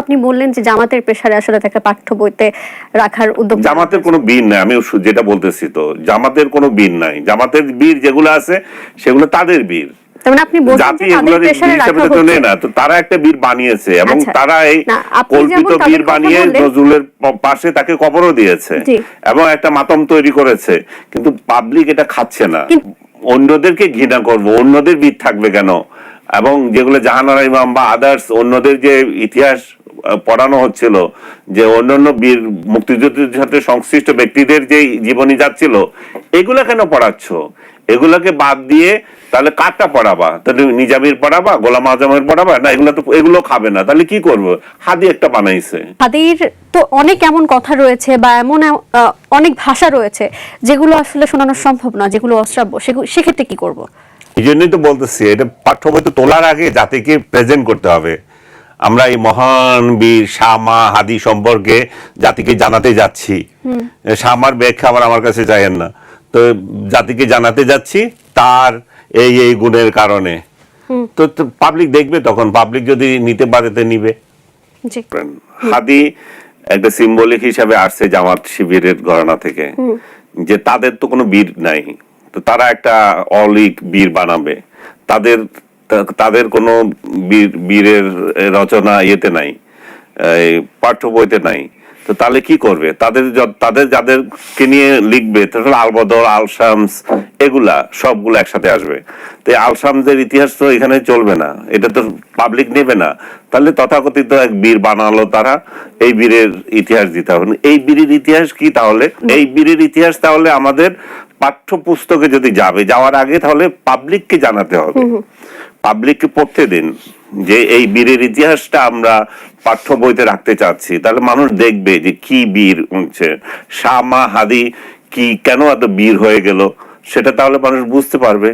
আপনি বললেন যে জামাতের প্রেসারে আসলে তাকে পাঠ্য বইতে রাখার উদ্যোগ। জামাতের কোনো বীর নাই, আমি যেটা বলতেছি, তো জামাতের কোনো বীর নাই। জামাতের বীর যেগুলো আছে সেগুলো তাদের বীর। জাতি এগুলোর হিসাবে তো নেই না, তো তারা একটা বীর বানিয়েছে এবং তারা এই কল্পিত বীর বানিয়ে নজরুলের পাশে তাকে কবরও দিয়েছে এবং একটা মাতম তৈরি করেছে, কিন্তু পাবলিক এটা খাচ্ছে না। অন্যদেরকে ঘৃণা করব, অন্যদের বীর থাকবে কেন? এবং যেগুলো জাহানারা ইমাম বা আদার্স অন্যদের যে ইতিহাস পড়ানো হচ্ছিল, যে অন্যান্য বীর মুক্তিযুদ্ধের সাথে সংশ্লিষ্ট ব্যক্তিদের যে জীবনী যাচ্ছিল, এগুলা কেন পড়াচ্ছ? এগুলাকে বাদ দিয়ে তাহলে কারটা পড়াবা? তাহলে নিজামীর পড়াবা, গোলাম আজমের পড়াবা? না, এগুলো খাবে না, তাহলে কি করবো? হাদি একটা বানাইছে। হাদির তো অনেক এমন কথা রয়েছে বা এমন অনেক ভাষা রয়েছে যেগুলো আসলে শোনানো সম্ভব না, যেগুলো অশ্রাব্য, সেক্ষেত্রে কি করব? এই জন্যই তো বলতেছি, এটা পাঠ্য বইতে তোলার আগে জাতিকে প্রেজেন্ট করতে হবে। আমরা এই মহান বীর শামা হাদি সম্পর্কে জাতিকে জানাতে যাচ্ছি। শামার ব্যাখ্যা আবার আমার কাছে চাইেন না, তো জাতিকে জানাতে যাচ্ছি তার এই এই গুণের কারণে। তো পাবলিক দেখবে, তখন পাবলিক যদি নিতে পারে তো নিবে। হাদি একটা সিম্বলিক হিসাবে আসছে জামাত শিবিরের ঘরানা থেকে, যে তাদের তো কোনো বীর নাই, তো তারা একটা অলিক বীর বানাবে। তাদের কোনো বীরের রচনা ইয়েতে নাই, পাঠ্য বইতে নাই। তো তাহলে কি করবে? তাদের যাদেরকে নিয়ে লিখবে, তাহলে আলবদর, আল শামস, এগুলা সবগুলো একসাথে আসবে। তো আল শামসের ইতিহাস তো এখানে চলবে না, এটা তো পাবলিক নেবে না। তাহলে তথাকথিত এক বীর বানালো তারা, এই বীরের ইতিহাস দিতে হবে। এই বীরের ইতিহাস কি তাহলে? এই বীরের ইতিহাস তাহলে আমাদের পাঠ্য পুস্তকে যদি যাওয়ার আগে তাহলে পাবলিককে জানাতে হবে, পাবলিককে পড়তে দিন যে এই বীরের ইতিহাসটা আমরা পাঠ্য বইতে রাখতে চাচ্ছি। তাহলে মানুষ দেখবে যে কি বীর হচ্ছে শামা হাদি, কি কেন এত বীর হয়ে গেল, সেটা তাহলে মানুষ বুঝতে পারবে।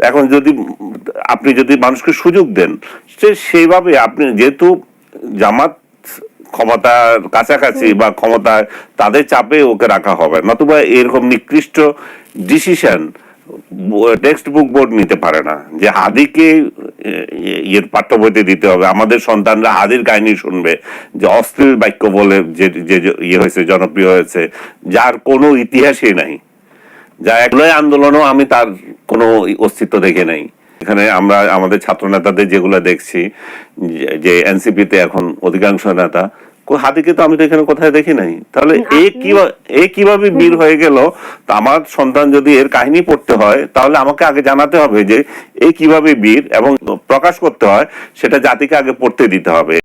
এখন আপনি যদি মানুষকে সুযোগ দেন, সেইভাবে আপনি, যেহেতু জামাত ক্ষমতার কাছাকাছি বা ক্ষমতায়, তাদের চাপে ওকে রাখা হবে, নতুবা এরকম নিকৃষ্ট ডিসিশন টেক্সট বুক বোর্ড নিতে পারে না, যে হাদিকে পাঠ্য বইতে দিতে হবে। আমাদের সন্তানরা হাদির কাহিনী শুনবে, যে অশ্লীল বাক্য বলে যে ইয়ে হয়েছে, জনপ্রিয় হয়েছে, যার কোনো ইতিহাসই নাই, যা একলাই আন্দোলনও আমি তার কোনো অস্তিত্ব দেখে নাই। এখানে আমরা আমাদের ছাত্র নেতাদের যেগুলো দেখছি, যে এনসিপিতে এখন অধিকাংশ নেতা, হাদিকে তো আমি তো এখানে কোথায় দেখি নাই। তাহলে কিভাবে বীর হয়ে গেল? আমার সন্তান যদি এর কাহিনী পড়তে হয়, তাহলে আমাকে আগে জানাতে হবে যে কিভাবে বীর, এবং প্রকাশ করতে হয় সেটা জাতিকে আগে পড়তে দিতে হবে।